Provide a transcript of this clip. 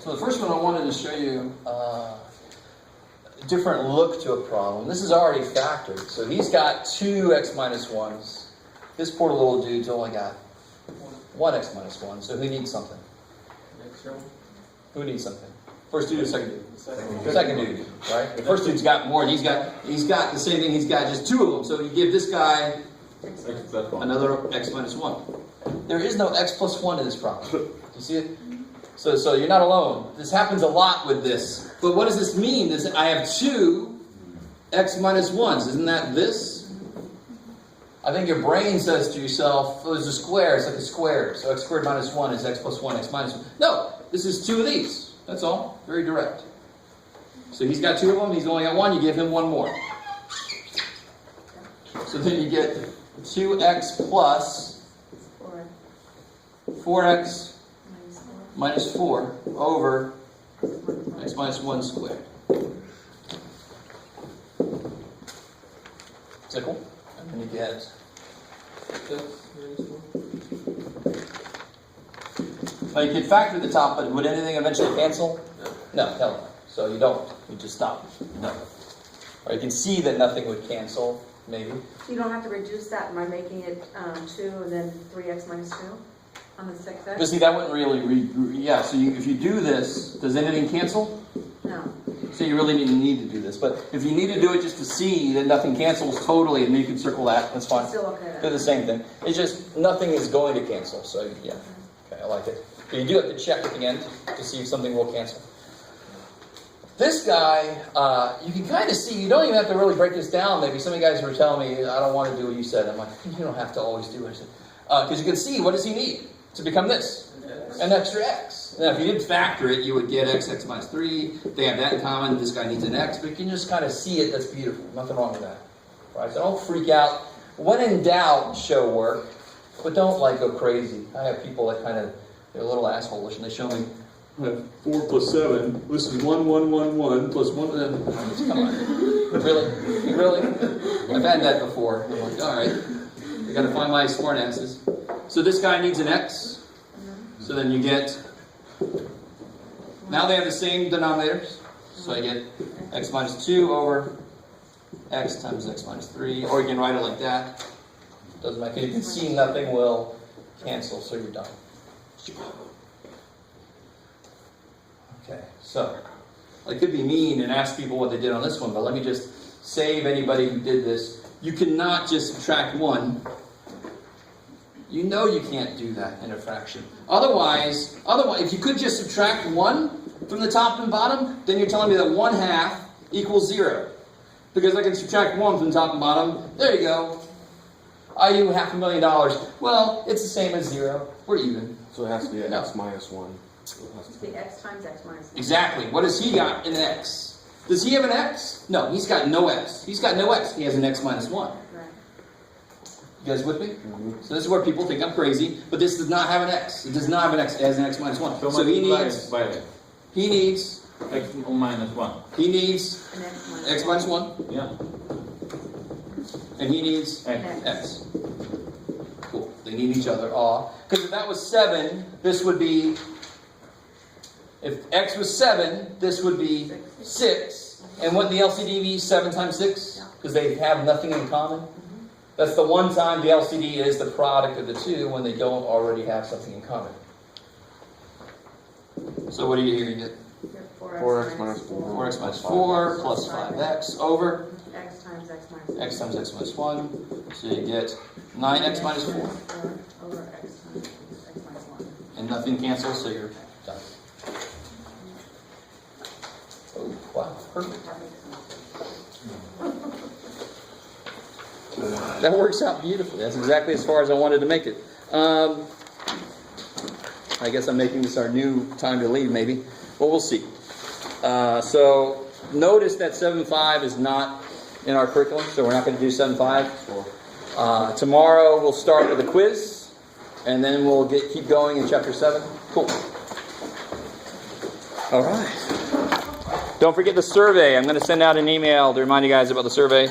So the first one I wanted to show you a different look to a problem. This is already factored. So he's got 2x minus 1s. This poor little dude's only got 1x minus 1. So who needs something? Who needs something? First dude or second dude? Second dude, right? The first dude's got more. He's got the same thing. He's got just 2 of them. So you give this guy another x minus 1. There is no x plus 1 in this problem. Do you see it? So you're not alone. This happens a lot with this. But what does this mean? I have 2 x minus 1s. Isn't that this? I think your brain says to yourself, oh, it's a square. It's like a square. So x squared minus 1 is x plus 1, x minus 1. No, this is 2 of these. That's all. Very direct. So he's got 2 of them. He's only got 1. You give him 1 more. So then you get 2x plus 4x minus 4 over x minus 1 squared. Is that cool? And then you get now you can factor the top, but would anything eventually cancel? No, hell no. So you don't. You just stop. No. Or you can see that nothing would cancel, maybe. You don't have to reduce that by making it 2 and then 3x minus 2 on the 6x? But see, that wouldn't really so if you do this, does anything cancel? No. So you really didn't need to do this. But if you need to do it just to see that nothing cancels totally, and then you can circle that, that's fine. Still okay. Do the same thing. It's just nothing is going to cancel. So yeah. Okay, I like it. But you do have to check at the end to see if something will cancel. This guy, you can kind of see, you don't even have to really break this down. Maybe some of you guys were telling me, I don't want to do what you said. I'm like, you don't have to always do what I said. Because you can see, what does he need to become this? An extra x. Now, if you did factor it, you would get x minus 3. They have that in common. This guy needs an x. But you can just kind of see it. That's beautiful. Nothing wrong with that. Right? So don't freak out. When in doubt, show work. But don't, go crazy. I have people that they're a little asshole-ish, and they show me, I have 4 plus 7. This is 1, 1, 1, 1 plus 1. Come on. Really? Really? I've had that before. I'm like, all right. I got to find my smart asses. So this guy needs an x. So then you get, now they have the same denominators. So I get x minus 2 over x times x minus 3. Or you can write it like that. Doesn't matter. You can see nothing will cancel, so you're done. Okay, so I could be mean and ask people what they did on this one, but let me just save anybody who did this. You cannot just subtract 1. You know you can't do that in a fraction. Otherwise, if you could just subtract 1 from the top and bottom, then you're telling me that 1/2 equals 0. Because I can subtract 1 from the top and bottom. There you go. I owe you $500,000. Well, it's the same as 0. We're even. So it has to be an x minus 1. It's the x times x minus 1. Exactly. What does he got in x? Does he have an x? No, he's got no x. He's got no x. He has an x minus 1. You guys with me? Mm-hmm. So this is where people think I'm crazy, but this does not have an x. It does not have an x. It has an x minus 1. So he needs x minus 1. He needs x minus 1. Yeah. And he needs x. Cool. They need each other. Because if that was 7, this would be, if x was 7, this would be 6. And wouldn't the LCD be 7 times 6? Because they have nothing in common. That's the one time the LCD is the product of the two when they don't already have something in common. So what do you hear? You get 4x minus 4. 4x minus 4 plus 5x over x times x minus 1. x times x minus 1. So you get 9x minus 4. Over x times x minus 1. And nothing cancels, so you're done. Oh, wow. Perfect. That works out beautifully. That's exactly as far as I wanted to make it. I guess I'm making this our new time to leave, maybe. Well, we'll see. So notice that 7.5 is not in our curriculum, so we're not going to do 7.5. Tomorrow we'll start with a quiz, and then we'll keep going in chapter 7. Cool. All right. Don't forget the survey. I'm going to send out an email to remind you guys about the survey.